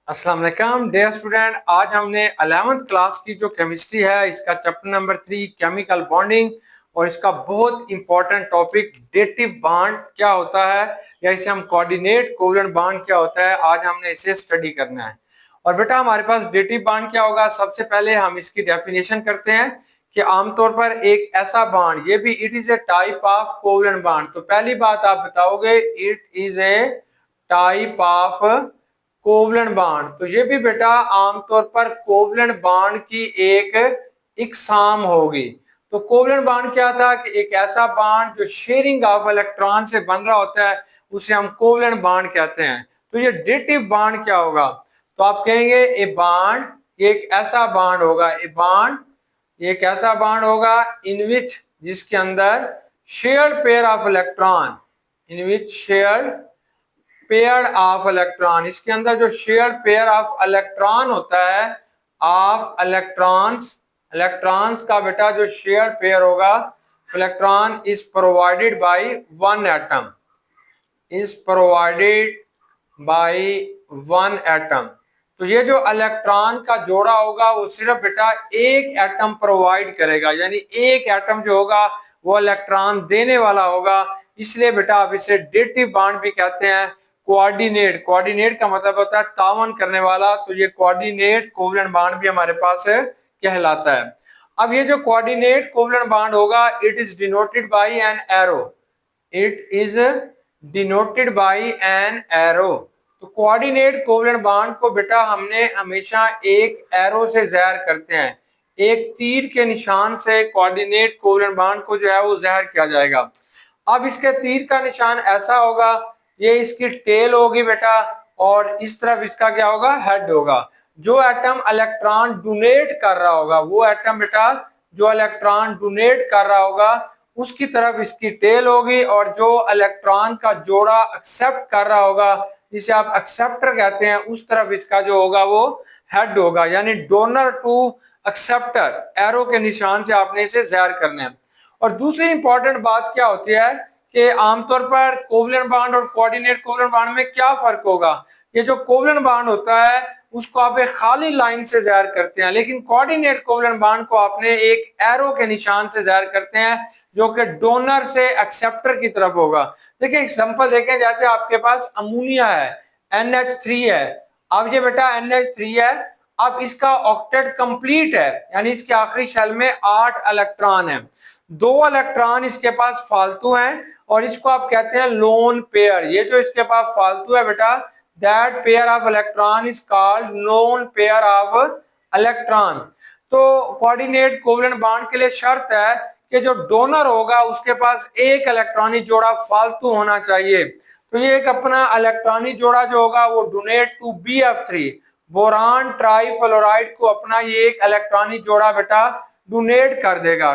अस्सलाम वालेकुम dear student. आज हमने 11th क्लास की जो केमिस्ट्री है इसका चैप्टर नंबर 3 केमिकल बॉन्डिंग और इसका बहुत इंपॉर्टेंट टॉपिक डेटिव बॉन्ड क्या होता है या इसे हम कोऑर्डिनेट कोवेलेंट बॉन्ड क्या होता है, आज हमने इसे स्टडी करना है। और बेटा हमारे पास डेटिव बॉन्ड क्या होगा, सबसे पहले हम इसकी डेफिनेशन करते हैं कि आमतौर पर एक ऐसा बॉन्ड, ये भी it is a type of covalent bond. तो पहली बात आप बताओगे it is a type of covalent bond. तो ये भी बेटा आमतौर पर कोवलेंट बॉन्ड की एक इकसाम होगी। तो कोवलेंट बॉन्ड क्या था कि एक ऐसा बॉन्ड जो शेयरिंग ऑफ इलेक्ट्रॉन से बन रहा होता है उसे हम कोवलेंट बॉन्ड कहते हैं। तो ये डेटिव बॉन्ड क्या होगा, तो आप कहेंगे ए बॉन्ड एक ऐसा बॉन्ड होगा, ए बॉन्ड एक ऐसा बॉन्ड होगा इन विच जिसके अंदर shared pair of electron, in which shared pair of electron, इसके अंदर जो शेयर पेयर ऑफ इलेक्ट्रॉन होता है, ऑफ इलेक्ट्रॉन्स, इलेक्ट्रॉन्स का बेटा जो शेयर पेयर होगा electron is provided by one atom, is provided by one atom. तो ये जो इलेक्ट्रॉन का जोड़ा होगा वो सिर्फ बेटा एक एटम प्रोवाइड करेगा, यानी एक एटम जो होगा वो इलेक्ट्रॉन देने वाला होगा। इसलिए बेटा आप इसे डेटिव बॉन्ड भी कहते हैं। कोऑर्डिनेट, कोऑर्डिनेट का मतलब होता है तावन करने वाला, तो ये कोऑर्डिनेट कोवलेंट बॉन्ड भी हमारे पास कहलाता है। अब ये जो कोऑर्डिनेट कोवलेंट बॉन्ड होगा it is denoted by an arrow, it is denoted by an arrow. तो कोऑर्डिनेट कोवलेंट बॉन्ड को बेटा हमने हमेशा एक एरो से ज़ाहिर करते हैं, एक तीर के निशान से कोऑर्डिनेट कोवलेंट बॉन्ड को जो है वो ज़ाहिर किया जाएगा। अब इसके तीर का निशान ऐसा होगा, ये इसकी टेल होगी बेटा और इस तरफ इसका क्या होगा, हेड होगा। जो एटम इलेक्ट्रॉन डोनेट कर रहा होगा, वो एटम बेटा जो इलेक्ट्रॉन डोनेट कर रहा होगा उसकी तरफ इसकी टेल होगी, और जो इलेक्ट्रॉन का जोड़ा एक्सेप्ट कर रहा होगा जिसे आप एक्सेप्टर कहते हैं उस तरफ इसका जो होगा वो हेड होगा, यानी डोनर टू एक्सेप्टर, एरो के निशान से आपने इसे ज़ाहिर करना है। और दूसरी इंपॉर्टेंट बात क्या होती है कि आमतौर पर कोवलेंट बॉन्ड और कोऑर्डिनेट कोवलेंट बॉन्ड में क्या फर्क होगा। ये जो कोवलेंट बॉन्ड होता है उसको आप एक खाली लाइन से ज़ाहिर करते हैं, लेकिन कोऑर्डिनेट कोवलेंट बॉन्ड को आपने एक एरो के निशान से ज़ाहिर करते हैं जो कि डोनर से एक्सेप्टर की तरफ होगा। देखिए एग्जांपल देखें, जैसे आपके पास अमोनिया है, NH3 है। अब ये बेटा NH3 है, अब इसका ऑक्टेट कंप्लीट है, यानी इसके आखिरी शेल में 8 इलेक्ट्रॉन है, 2 इलेक्ट्रॉन इसके पास फालतू हैं और इसको आप कहते हैं लोन पेयर। ये जो इसके पास फालतू है बेटा, that pair of electron is called lone pair of electron. तो कोऑर्डिनेट कोवलेंट बॉन्ड के लिए शर्त है कि जो डोनर होगा उसके पास एक इलेक्ट्रॉनिक जोड़ा फालतू होना चाहिए। तो ये एक अपना इलेक्ट्रॉनिक जोड़ा जो होगा वो donate to BF3, boron trifluoride को अपना ये एक इलेक्ट्रॉनिक जोड़ा बेटा डोनेट कर देगा।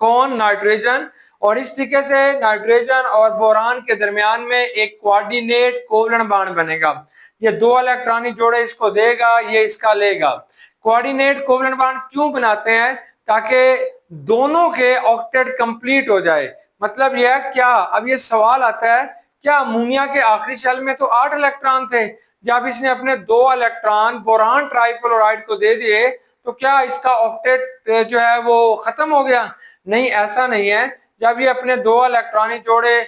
कौन, नाइट्रोजन। और इस तरीके से नाइट्रोजन और बोरान के दरमियान में एक कोऑर्डिनेट कोवलेंट बॉन्ड बनेगा। ये 2 इलेक्ट्रॉनिक जोड़े इसको देगा, ये इसका लेगा। कोऑर्डिनेट कोवलेंट बॉन्ड क्यों बनाते हैं, ताकि दोनों के ऑक्टेट कंप्लीट हो जाए। मतलब यह क्या, अब ये सवाल आता है, क्या अमोनिया के आखिरी शेल में तो 8 इलेक्ट्रॉन थे, जब इसने अपने 2 इलेक्ट्रॉन बोरान ट्राइफ्लोराइड को दे दिए तो क्या इसका ऑक्टेट जो है वो खत्म हो गया? नहीं, ऐसा नहीं है। जब ये अपने 2 इलेक्ट्रॉनिक जोड़े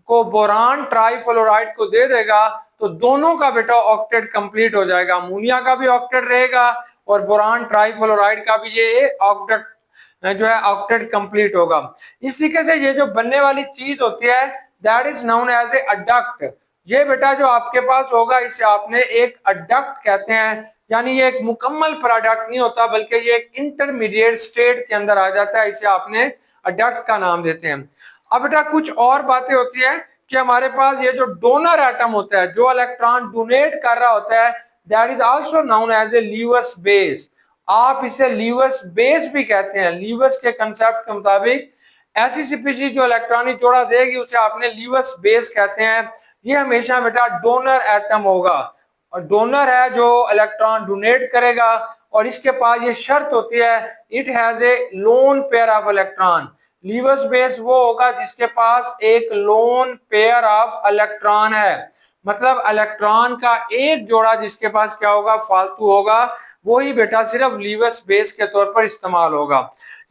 को बोरान ट्राइफ्लोराइड को दे देगा तो दोनों का बेटा ऑक्टेट कंप्लीट हो जाएगा, अमोनिया का भी ऑक्टेट रहेगा और बोरान ट्राइफ्लोराइड का भी ये ऑक्टेट जो है ऑक्टेट कंप्लीट होगा। इस तरीके से ये जो बनने वाली चीज होती है that is known as a adduct. ये बेटा जो आपके पास होगा इसे आपने एक अडक्ट कहते हैं, यानी ये एक मुकम्मल प्रोडक्ट नहीं होता बल्कि ये एक इंटरमीडिएट स्टेट के अंदर आ जाता है, इसे आपने अडक्ट का नाम देते हैं। अब बेटा कुछ और बातें होती है कि हमारे पास ये जो डोनर एटम होता है, जो इलेक्ट्रॉन डोनेट कर रहा होता है, that is also known as a Lewis base. आप इसे लीवर्स बेस भी कहते हैं। लीवर्स के कंसेप्ट के मुताबिक ऐसी स्पीशीज जो इलेक्ट्रॉनिक जोड़ा देगी उसे आपने लीवर्स बेस कहते हैं। ये हमेशा बेटा डोनर एटम होगा, और डोनर है जो इलेक्ट्रॉन डोनेट करेगा, और इसके पास ये शर्त होती है it has a lone pair of electron. Levers base वो होगा जिसके पास एक लोन पेयर ऑफ इलेक्ट्रॉन है, मतलब इलेक्ट्रॉन का एक जोड़ा जिसके पास क्या होगा, फालतू होगा, वही बेटा सिर्फ लीवियस बेस के तौर पर इस्तेमाल होगा।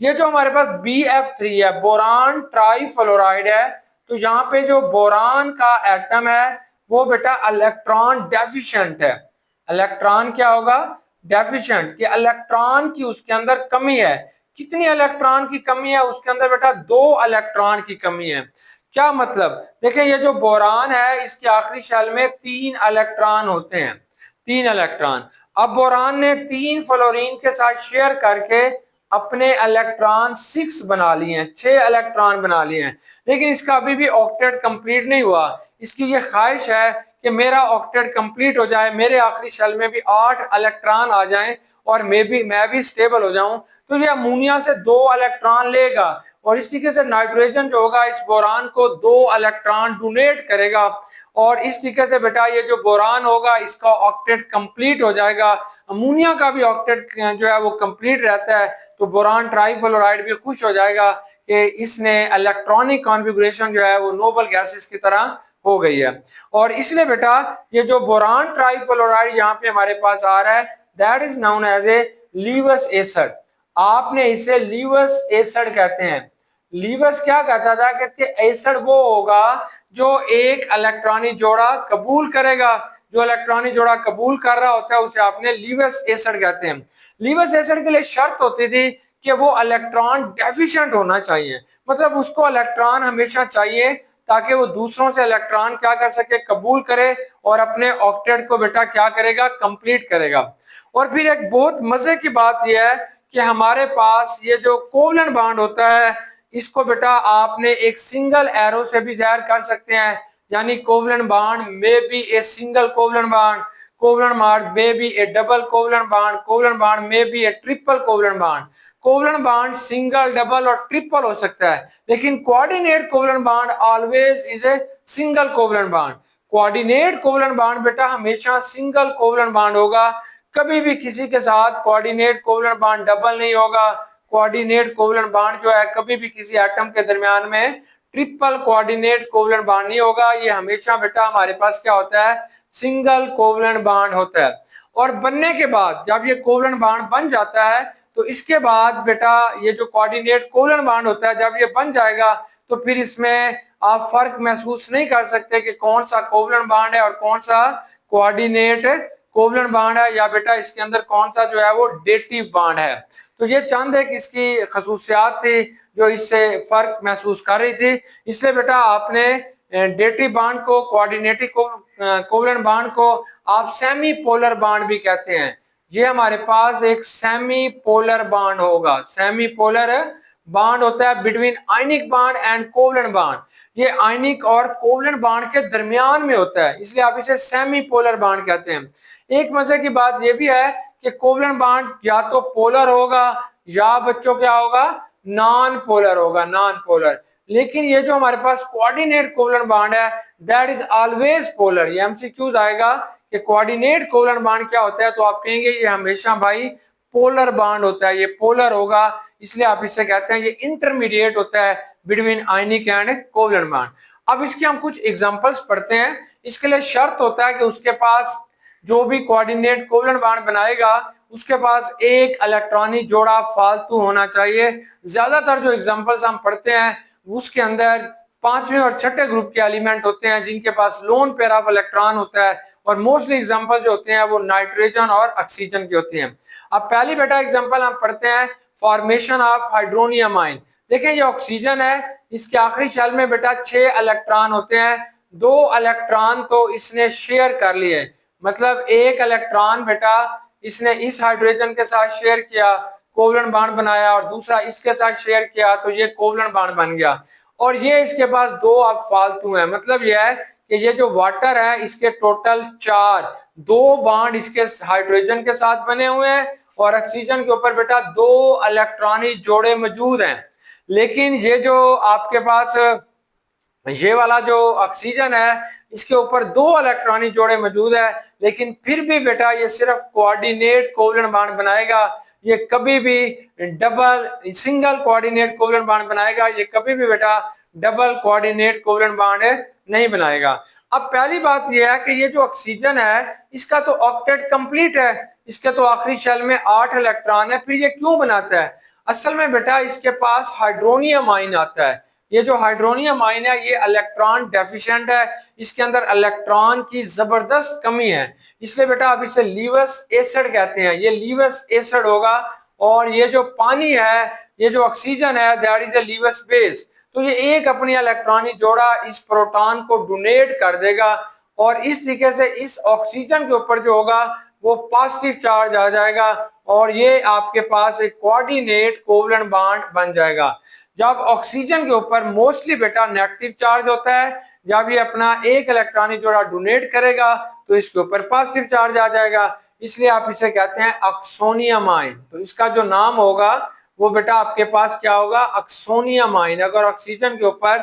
ये जो हमारे पास BF3 है, बोरान ट्राईफ्लोराइड है, तो यहाँ पे जो बोरान का एटम है वो बेटा इलेक्ट्रॉन डेफिशिएंट है। इलेक्ट्रॉन क्या होगा, डेफिशिएंट, कि इलेक्ट्रॉन की उसके अंदर कमी है। कितनी इलेक्ट्रॉन की कमी है उसके अंदर बेटा, 2 इलेक्ट्रॉन की कमी है। क्या मतलब, देखिए ये जो बोरान है इसके आखिरी शेल में 3 इलेक्ट्रॉन होते हैं, 3 इलेक्ट्रॉन। अब बोरान ने 3 फ्लोरीन के साथ शेयर करके अपने इलेक्ट्रॉन 6 बना लिए हैं, 6 इलेक्ट्रॉन बना लिए हैं, लेकिन इसका अभी भी ऑक्टेट कंप्लीट नहीं हुआ। इसकी ये ख्वाहिश है कि मेरा ऑक्टेट कंप्लीट हो जाए, मेरे आखिरी शेल में भी 8 इलेक्ट्रॉन आ जाएं और मैं भी स्टेबल हो जाऊं। तो ये अमोनिया से 2 इलेक्ट्रॉन लेगा और इस तरीके से नाइट्रोजन जो होगा इस बोरान को 2 इलेक्ट्रॉन डोनेट करेगा और इस तरीके से बेटा ये जो बोरान होगा इसका ऑक्टेट कंप्लीट हो जाएगा। अमोनिया का भी ऑक्टेट जो है वो कंप्लीट रहता है, तो बोरान ट्राईफ्लोराइड भी खुश हो जाएगा कि इसने इलेक्ट्रॉनिक कॉन्फ़िगरेशन जो है वो नोबल गैसेस की तरह हो गई है। और इसलिए बेटा ये जो बोरान ट्राईफ्लोराइड यहाँ पे हमारे पास आ रहा है, that is known as a Lewis acid. आपने इसे लीवियस एसिड कहते हैं। लीवियस क्या कहता था, कहते एसिड वो होगा जो एक इलेक्ट्रॉनिक जोड़ा कबूल करेगा, जो इलेक्ट्रॉनिक जोड़ा कबूल कर रहा होता है उसे आपने लीवियस एसिड कहते हैं। लीवियस एसिड के लिए शर्त होती थी कि वो इलेक्ट्रॉन डेफिशिएंट होना चाहिए, मतलब उसको इलेक्ट्रॉन हमेशा चाहिए ताकि वो दूसरों से इलेक्ट्रॉन क्या कर सके, कबूल करे और अपने ऑक्टेट को बेटा क्या करेगा, कंप्लीट करेगा। और फिर एक बहुत मजे की बात यह है कि हमारे पास ये जो कोवलेंट बॉन्ड होता है इसको बेटा आपने एक सिंगल एरो से भी जाहिर कर सकते हैं, यानी कोवलेंट बॉन्ड में be a single covalent bond, covalent bond में be a double covalent bond, covalent bond में be a triple covalent bond. Covalent bond single, double और ट्रिपल हो सकता है, लेकिन coordinate covalent bond always is a single covalent bond. Coordinate covalent bond बेटा हमेशा single covalent bond होगा, कभी भी किसी के साथ कोऑर्डिनेट कोवलेंट बॉन्ड डबल नहीं होगा। कोऑर्डिनेट कोवलेंट बॉन्ड जो है कभी भी किसी एटम के दरमियान में ट्रिपल कोऑर्डिनेट कोवलेंट बॉन्ड नहीं होगा, ये हमेशा बेटा हमारे पास क्या होता है, सिंगल कोवलेंट बॉन्ड होता है। और बनने के बाद जब ये कोवलेंट बॉन्ड बन जाता है तो इसके बाद बेटा ये जो कोऑर्डिनेट कोवलेंट बॉन्ड होता है जब ये बन जाएगा तो फिर इसमें आप फर्क महसूस नहीं कर सकते कि कौन सा कोवलेंट बॉन्ड है और कौन सा कोऑर्डिनेट कोवलेंट बॉन्ड है, या बेटा इसके अंदर कौन सा जो है वो डेटिव बॉन्ड है। तो ये चंद एक इसकी खसूसियात थी जो इससे फर्क महसूस कर रही थी। इसलिए बेटा आपने डेटिव बॉन्ड को, कोऑर्डिनेटिव कोवलेंट बॉन्ड को आप सेमी पोलर बॉन्ड भी कहते हैं। ये हमारे पास एक सेमी पोलर बॉन्ड होगा, सेमी पोलर बॉन्ड होता है between ionic bond and covalent bond. ये आयनिक और कोवलेंट बॉन्ड के दरमियान में होता है, इसलिए आप इसे सेमी पोलर बॉन्ड कहते हैं। एक मजे की बात यह भी है कि कोवलेंट बॉन्ड या तो पोलर होगा या बच्चों क्या होगा, नॉन पोलर होगा, नॉन पोलर। लेकिन ये जो हमारे पास कोऑर्डिनेट कोवलेंट बॉन्ड है दैट इज ऑलवेज पोलर। ये एमसीक्यूज आएगा कि कोऑर्डिनेट कोवलेंट बॉन्ड क्या होता है, तो आप कहेंगे ये हमेशा भाई पोलर बॉन्ड होता है, ये पोलर होगा, इसलिए आप इसे कहते हैं ये इंटरमीडिएट होता है between ionic and covalent bond. अब इसके हम कुछ एग्जांपल्स पढ़ते हैं। इसके लिए शर्त होता है कि उसके पास जो भी कोऑर्डिनेट कोवलेंट बॉन्ड बनाएगा उसके पास एक इलेक्ट्रॉनिक जोड़ा फालतू होना चाहिए। ज्यादातर जो एग्जांपल्स हम पढ़ते हैं उसके अंदर पांचवें और छठे ग्रुप के एलिमेंट होते हैं जिनके पास लोन पेयर ऑफ इलेक्ट्रॉन होता है, और मोस्टली एग्जांपल जो होते हैं वो नाइट्रोजन और ऑक्सीजन की होती हैं। अब पहली बेटा एग्जांपल हम पढ़ते हैं फॉर्मेशन ऑफ हाइड्रोनियम आयन। देखें ये ऑक्सीजन है, इसके आखिरी शेल में बेटा 6 इलेक्ट्रॉन होते हैं, 2 इलेक्ट्रॉन तो इसने शेयर कर लिए, मतलब एक इलेक्ट्रॉन बेटा इसने इस हाइड्रोजन के साथ शेयर किया, कोवलेंट बॉन्ड बनाया, और दूसरा इसके साथ शेयर किया तो ये कोवलेंट बॉन्ड बन गया। और ये इसके पास 2 अब फालतू है, मतलब यह है कि ये जो वाटर है इसके टोटल 4, 2 बॉन्ड इसके हाइड्रोजन के साथ बने हुए हैं और ऑक्सीजन के ऊपर बेटा 2 इलेक्ट्रॉनिक जोड़े मौजूद हैं। लेकिन ये जो आपके पास ये वाला जो ऑक्सीजन है इसके ऊपर 2 इलेक्ट्रॉनिक जोड़े मौजूद है, लेकिन फिर भी बेटा ये सिर्फ कोऑर्डिनेट कोवलेंट बॉन्ड बनाएगा, ये कभी भी double single coordinate covalent bond बनाएगा, ये कभी भी बेटा डबल कोऑर्डिनेट कोवलेंट बॉन्ड नहीं बनाएगा। अब पहली बात यह है कि ये जो ऑक्सीजन है इसका तो ऑक्टेट कंप्लीट है, इसके तो आखिरी शेल में 8 इलेक्ट्रॉन है, फिर ये क्यों बनाता है? असल में बेटा इसके पास हाइड्रोनियम आयन आता है। ये जो हाइड्रोनियम आयन है ये इलेक्ट्रॉन डेफिशिएंट है, इसके अंदर इलेक्ट्रॉन की जबरदस्त कमी है, इसलिए बेटा आप इसे लीवस एसिड कहते हैं। ये लीवस एसिड होगा और ये जो पानी है, ये जो ऑक्सीजन है, दैट इज ए लीवस बेस। तो ये एक अपनी इलेक्ट्रॉनिक जोड़ा इस प्रोटॉन को डोनेट कर देगा और इस तरीके से इस ऑक्सीजन के ऊपर जो होगा वो पॉजिटिव चार्ज आ जाएगा और ये आपके पास एक कोऑर्डिनेट कोवलेंट बॉन्ड बन जाएगा। जब ऑक्सीजन के ऊपर मोस्टली बेटा नेगेटिव चार्ज होता है, जब ये अपना एक इलेक्ट्रॉनिक जोड़ा डोनेट करेगा तो इसके ऊपर पॉजिटिव चार्ज आ जाएगा, इसलिए आप इसे कहते हैं ऑक्सोनियम आयन। तो इसका जो नाम होगा वो बेटा आपके पास क्या होगा? Oxonium ion. अगर ऑक्सीजन के ऊपर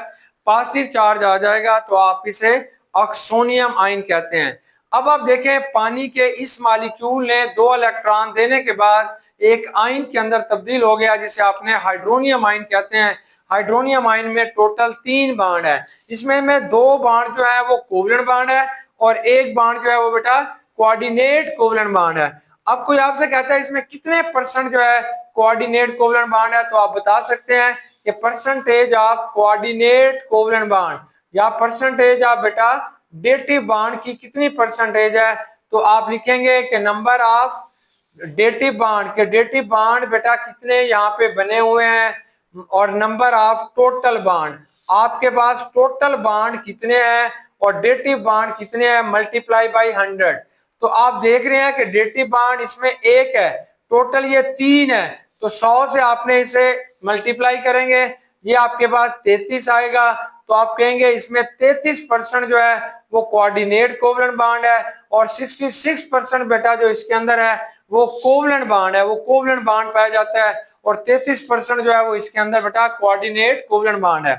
पॉजिटिव चार्ज आ जाएगा तो आप इसे ऑक्सोनियम आयन कहते हैं। अब आप देखें पानी के इस मॉलिक्यूल ने 2 इलेक्ट्रॉन देने के बाद एक आयन के अंदर तब्दील हो गया जिसे आपने हाइड्रोनियम आयन कहते हैं। हाइड्रोनियम आयन में टोटल 3 बाड है, इसमें में 2 बाड जो है वो कोवलेंट बाड है और एक बाड जो है वो बेटा कोऑर्डिनेट कोवलेंट बाड है। अब कोई आपसे कहता है इसमें कितने परसेंट जो है कोऑर्डिनेट कोवलेंट बाड है, तो आप बता सकते हैं कि परसेंटेज ऑफ कोऑर्डिनेट कोवलेंट बाड या परसेंटेज ऑफ बेटा डेटिव बाड की कितनी परसेंटेज है, तो आप लिखेंगे कि नंबर ऑफ डेटिव बाड के डेटिव बाड बेटा कितने यहाँ पे बने हुए हैं और नंबर ऑफ टोटल बाड, आपके पास टोटल बाड कितने हैं और डेटिव बाड कितने हैं मल्टीप्लाई बाय 100। तो आप देख रहे हैं कि डेटिव बाड इसमें 1 है, टोटल ये 3 है, तो 100 से आपने इसे मल्टीप्लाई करेंगे ये आपके पास 33 आएगा। तो आप कहेंगे इसमें 33% जो है वो कोऑर्डिनेट कोवलेंट बॉन्ड है और 66% बेटा जो इसके अंदर है वो कोवलेंट बॉन्ड है, वो कोवलेंट बॉन्ड पाया जाता है और 33% जो है वो इसके अंदर बेटा कोऑर्डिनेट कोवलेंट बॉन्ड है।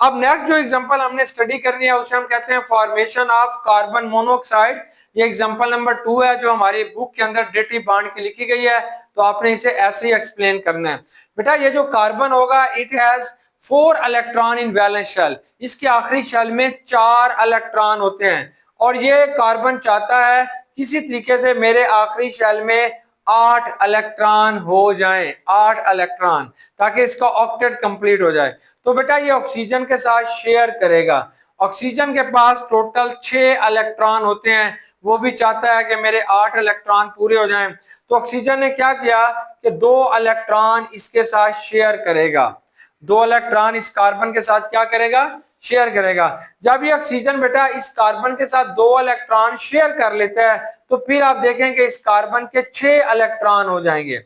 अब नेक्स्ट जो एग्जांपल हमने स्टडी करनी है उसे हम कहते हैं फॉर्मेशन ऑफ कार्बन मोनोऑक्साइड। ये एग्जांपल नंबर 2 है जो हमारी बुक के अंदर डेटिव बॉन्ड की लिखी गई है, तो आपने इसे ऐसे ही एक्सप्लेन करना है। बेटा ये जो कार्बन होगा it has 4 electron in valence shell, इसके आखिरी शेल में 4 इलेक्ट्रॉन होते हैं और ये कार्बन चाहता है किसी तरीके से मेरे आखिरी शेल में 8 इलेक्ट्रॉन हो जाएं, 8 इलेक्ट्रॉन, ताकि इसका ऑक्टेट कंप्लीट हो जाए। तो बेटा ये ऑक्सीजन के साथ शेयर करेगा। ऑक्सीजन के पास टोटल 6 इलेक्ट्रॉन होते हैं, वो भी चाहता है कि मेरे 8 इलेक्ट्रॉन पूरे हो जाएं। तो ऑक्सीजन ने क्या किया कि 2 इलेक्ट्रॉन इसके साथ शेयर करेगा, 2 इलेक्ट्रॉन इस कार्बन के साथ क्या करेगा? शेयर करेगा। जब ये ऑक्सीजन बेटा इस कार्बन के साथ 2 इलेक्ट्रॉन शेयर कर लेता है तो फिर आप देखें कि इस कार्बन के 6 इलेक्ट्रॉन हो जाएंगे,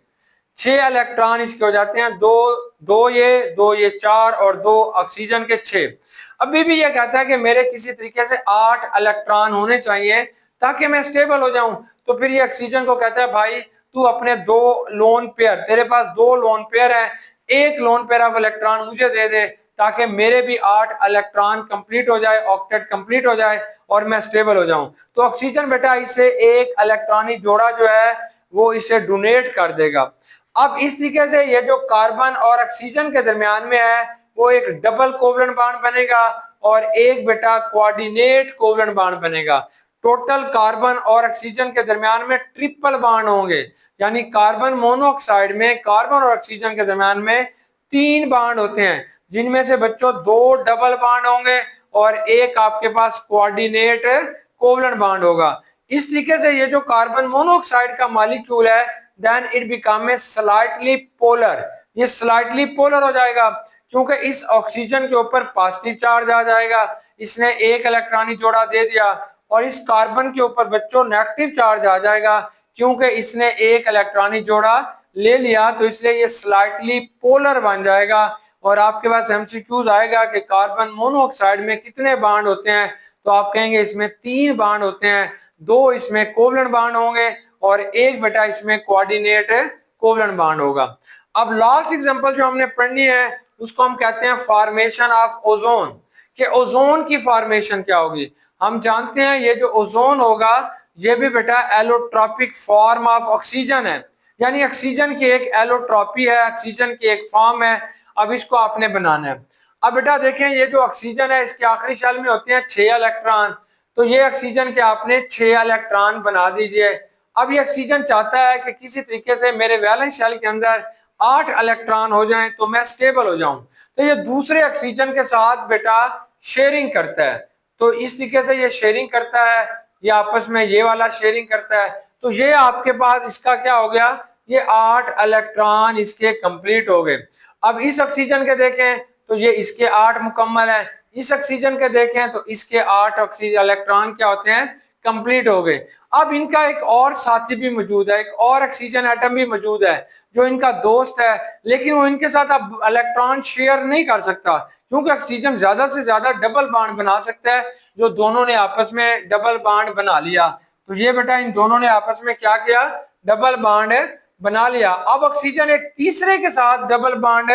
6 इलेक्ट्रॉन इसके हो जाते हैं, दो ये 4 और 2 ऑक्सीजन के 6। अभी भी ये कहता है कि मेरे किसी तरीके से 8 इलेक्ट्रॉन होने चाहिए ताकि मैं स्टेबल हो जाऊं। तो फिर ये ऑक्सीजन को कहता है भाई तू अपने 2 लोन पेयर, तेरे पास 2 लोन पेयर है, एक लोन पेयर ऑफ इलेक्ट्रॉन मुझे दे दे ताकि मेरे भी 8 इलेक्ट्रॉन कंप्लीट हो जाए, ऑक्टेट कंप्लीट हो जाए और मैं स्टेबल हो जाऊं। तो ऑक्सीजन बेटा इसे एक इलेक्ट्रॉनिक जोड़ा जो है वो इसे डोनेट कर देगा। अब इस तरीके से ये जो कार्बन और ऑक्सीजन के दरमियान में है वो एक डबल कोवलेंट बॉन्ड बनेगा और एक बेटा कोऑर्डिनेट कोवलेंट बॉन्ड बनेगा। टोटल कार्बन और ऑक्सीजन के दरमियान में ट्रिपल बॉन्ड होंगे, यानी कार्बन मोनोऑक्साइड में कार्बन और ऑक्सीजन के दरमियान में 3 बॉन्ड होते हैं, जिनमें से बच्चों 2 डबल बॉन्ड होंगे और एक आपके पास कोऑर्डिनेट कोवलेंट बॉन्ड होगा। इस तरीके से ये जो कार्बन मोनोऑक्साइड का मॉलिक्यूल है then it become a slightly polar, ये स्लाइटली पोलर हो जाएगा क्योंकि इस ऑक्सीजन के ऊपर पॉजिटिव चार्ज आ जाएगा, इसने एक इलेक्ट्रॉनिक जोड़ा दे दिया, और इस कार्बन के ऊपर बच्चों नेगेटिव चार्ज आ जाएगा क्योंकि इसने एक इलेक्ट्रॉनिक जोड़ा ले लिया, तो इसलिए ये स्लाइटली पोलर बन जाएगा। और आपके पास एमसीक्यूज आएगा कि कार्बन मोनोऑक्साइड में कितने बॉन्ड होते हैं, तो आप कहेंगे इसमें 3 बॉन्ड होते हैं, 2 इसमें कोवलेंट बॉन्ड होंगे और एक बेटा इसमें कोऑर्डिनेट कोवलेंट बॉन्ड होगा। अब लास्ट एग्जांपल जो हमने पढ़नी है उसको हम कहते हैं फॉर्मेशन ऑफ ओजोन, कि ओजोन की फॉर्मेशन क्या होगी। हम जानते हैं ये जो ओजोन होगा ये भी बेटा एलोट्रॉपिक फॉर्म ऑफ ऑक्सीजन है, यानी ऑक्सीजन की एक एलोट्रॉपी है, ऑक्सीजन की एक फॉर्म है। अब इसको आपने बनाना है। अब बेटा देखें ये जो ऑक्सीजन है इसके आखिरी शेल में होते हैं 6 इलेक्ट्रॉन, तो ये ऑक्सीजन के आपने 6 इलेक्ट्रॉन बना दीजिए। अब ये ऑक्सीजन चाहता है कि किसी तरीके से मेरे वैलेंस शेल के अंदर 8 इलेक्ट्रॉन हो जाएं तो मैं स्टेबल हो जाऊं। तो ये दूसरे ऑक्सीजन के साथ बेटा शेयरिंग करता है। तो इस तरीके से ये शेयरिंग करता है, ये आपस में ये वाला शेयरिंग करता है। तो ये आपके पास इसका क्या हो गया, ये 8 इलेक्ट्रॉन इसके कंप्लीट हो गए। अब इस ऑक्सीजन के देखें तो ये इसके 8 मुकम्मल है, इस ऑक्सीजन के देखें तो इसके 8 ऑक्सीजन इलेक्ट्रॉन क्या होते हैं, कंप्लीट हो गए। अब इनका एक और साथी भी मौजूद है, एक और ऑक्सीजन एटम भी मौजूद है जो इनका दोस्त है, लेकिन वो इनके साथ अब इलेक्ट्रॉन शेयर नहीं कर सकता क्योंकि ऑक्सीजन ज्यादा से ज्यादा डबल बॉन्ड बना सकता है। जो दोनों ने आपस में डबल बॉन्ड बना लिया, तो ये बेटा इन दोनों ने आपस में क्या किया, डबल बॉन्ड बना लिया। अब ऑक्सीजन एक तीसरे के साथ डबल बॉन्ड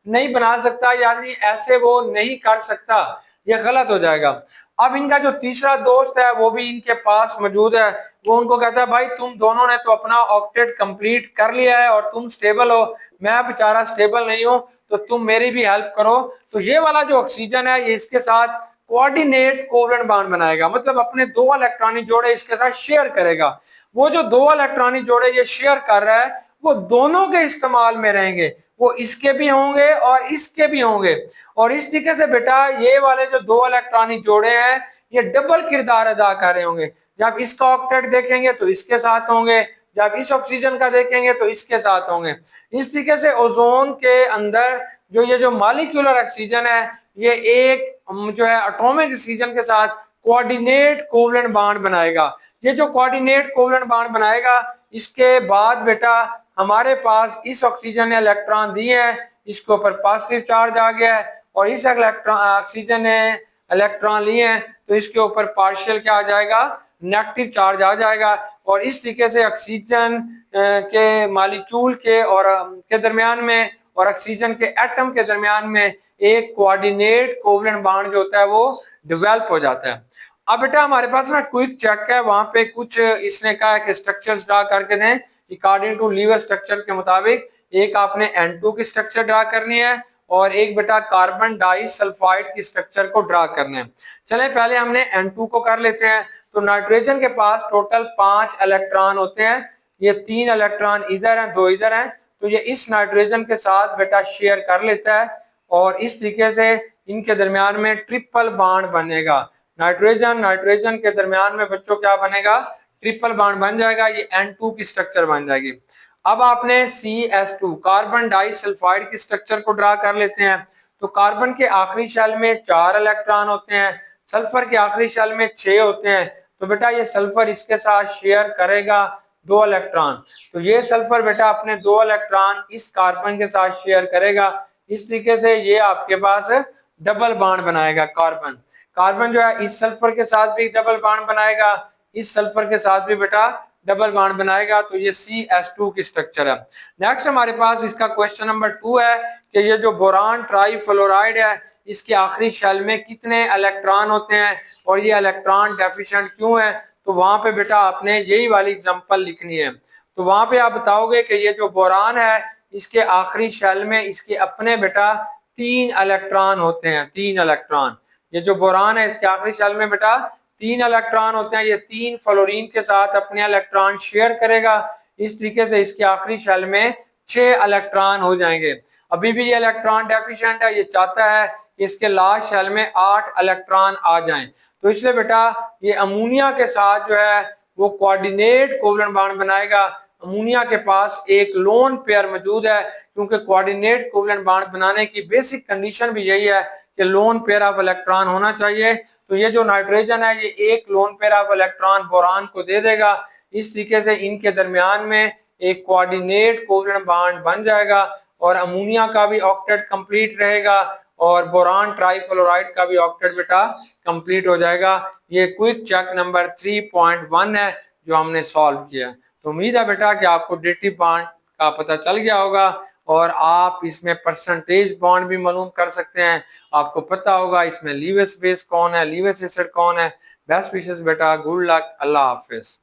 नहीं बना सकता, यानी ऐसे वो नहीं कर सकता, ये गलत हो जाएगा। अब इनका जो तीसरा दोस्त है वो भी इनके पास मौजूद है, वो उनको कहता है भाई तुम दोनों ने तो अपना ऑक्टेट कंप्लीट कर लिया है और तुम स्टेबल हो, मैं बेचारा स्टेबल नहीं हूं, तो तुम मेरी भी हेल्प करो। तो ये वाला जो ऑक्सीजन है ये इसके साथ कोऑर्डिनेट कोवेलेंट बॉन्ड बनाएगा, मतलब अपने 2 इलेक्ट्रॉनिक जोड़े इसके साथ शेयर करेगा। वो जो 2 इलेक्ट्रॉनिक जोड़े ये शेयर कर रहा है वो दोनों के इस्तेमाल में रहेंगे, वो इसके भी होंगे और इसके भी होंगे। और इस तरीके से बेटा ये वाले जो 2 इलेक्ट्रॉनिक जोड़े हैं ये डबल किरदार अदा कर रहे होंगे। जब इसका ऑक्टेट देखेंगे तो इसके साथ होंगे, जब इस ऑक्सीजन का देखेंगे तो इसके साथ होंगे। इस तरीके से ओजोन के अंदर जो ये जो मॉलिक्यूलर ऑक्सीजन है ये एक जो है एटॉमिक ऑक्सीजन के साथ कोऑर्डिनेट कोवेलेंट बॉन्ड बनाएगा। ये जो कोऑर्डिनेट कोवेलेंट बॉन्ड बनाएगा इसके बाद बेटा हमारे पास इस ऑक्सीजन ने इलेक्ट्रॉन दिए हैं, इसके ऊपर पॉजिटिव चार्ज आ गया है, और इस इलेक्ट्रॉन ऑक्सीजन ने इलेक्ट्रॉन लिए हैं तो इसके ऊपर पार्शियल क्या आ जाएगा, नेगेटिव चार्ज आ जाएगा। और इस तरीके से ऑक्सीजन के मॉलिक्यूल के और के दरमियान में और ऑक्सीजन के एटम के दरमियान में एक कोऑर्डिनेट कोवेलेंट बॉन्ड जो होता है वो डेवलप हो जाता है। अब बेटा हमारे पास ना क्विक चेक है, वहां पे कुछ इसने कहा है कि स्ट्रक्चर्स ड्रा करके दें अकॉर्डिंग टू लीवर स्ट्रक्चर के मुताबिक। एक आपने N2 की स्ट्रक्चर ड्रा करनी है और एक बेटा कार्बन डाई सल्फाइड की स्ट्रक्चर को ड्रा करना है। चले पहले हमने N2 को कर लेते हैं। तो नाइट्रोजन के पास टोटल 5 इलेक्ट्रॉन होते हैं, ये 3 इलेक्ट्रॉन इधर हैं 2 इधर हैं, तो ये इस नाइट्रोजन के साथ बेटा शेयर कर लेता है और इस तरीके से इनके दरमियान में ट्रिपल बॉन्ड बनेगा। नाइट्रोजन नाइट्रोजन के दरमियान में बच्चों क्या बनेगा, ट्रिपल बॉन्ड बन जाएगा, ये N2 की स्ट्रक्चर बन जाएगी। अब आपने CS2 कार्बन डाई सल्फाइड की स्ट्रक्चर को ड्रा कर लेते हैं। तो कार्बन के आखिरी शेल में 4 इलेक्ट्रॉन होते हैं, सल्फर के आखिरी शेल में 6 होते हैं। तो बेटा ये सल्फर इसके साथ शेयर करेगा 2 इलेक्ट्रॉन, तो ये सल्फर बेटा अपने 2 इलेक्ट्रॉन इस कार्बन के साथ शेयर करेगा। इस तरीके से ये आपके पास डबल बॉन्ड बनाएगा। कार्बन कार्बन जो है इस सल्फर के साथ भी डबल बॉन्ड बनाएगा, इस सल्फर के साथ भी बेटा डबल बॉन्ड बनाएगा, तो ये CS2 की स्ट्रक्चर है। नेक्स्ट हमारे पास इसका क्वेश्चन नंबर 2 है कि ये जो बोरान ट्राईफ्लोराइड है इसके आखिरी शेल में कितने इलेक्ट्रॉन होते हैं और ये इलेक्ट्रॉन डेफिशिएंट क्यों है। तो वहां पे बेटा आपने यही वाली एग्जांपल लिखनी है। तो वहां पे आप बताओगे कि ये जो बोरान है इसके आखिरी शेल में इसके अपने बेटा 3 इलेक्ट्रॉन होते हैं, 3 इलेक्ट्रॉन। ये जो बोरान है इसके आखिरी शेल में बेटा 3 इलेक्ट्रॉन होते हैं, ये 3 फ्लोरीन के साथ अपने इलेक्ट्रॉन शेयर करेगा। इस तरीके से इसके आखिरी शेल में 6 इलेक्ट्रॉन हो जाएंगे। अभी भी ये इलेक्ट्रॉन डेफिशिएंट है, ये चाहता है कि इसके लास्ट शेल में 8 इलेक्ट्रॉन आ जाएं। तो इसलिए बेटा ये अमोनिया के साथ जो है वो कोऑर्डिनेट कोवेलेंट बॉन्ड बनाएगा। अमोनिया के पास एक लोन पेयर मौजूद है, क्योंकि कोऑर्डिनेट कोवेलेंट बॉन्ड बनाने की बेसिक कंडीशन भी यही है कि लोन पेयर ऑफ इलेक्ट्रॉन होना चाहिए। तो ये जो नाइट्रोजन है ये एक lone pair of electron boron को दे देगा। इस तरीके से इनके दरमियान में एक कोऑर्डिनेट कोवेलेंट बॉन्ड बन जाएगा और अमोनिया का भी ऑक्टेट कंप्लीट रहेगा और बोरान ट्राईफ्लोराइड का भी ऑक्टेट बेटा कंप्लीट हो जाएगा। ये क्विक चेक नंबर 3.1 है जो हमने सॉल्व किया। तो उम्मीद है बेटा कि आपको डेटिव बॉन्ड का पता चल गया होगा और आप इसमें परसेंटेज बॉन्ड भी मालूम कर सकते हैं। आपको पता होगा इसमें लीविस बेस कौन है, लीविस एसिड कौन है। बेस्ट विशेस बेटा, गुड लक, अल्लाह हाफिज।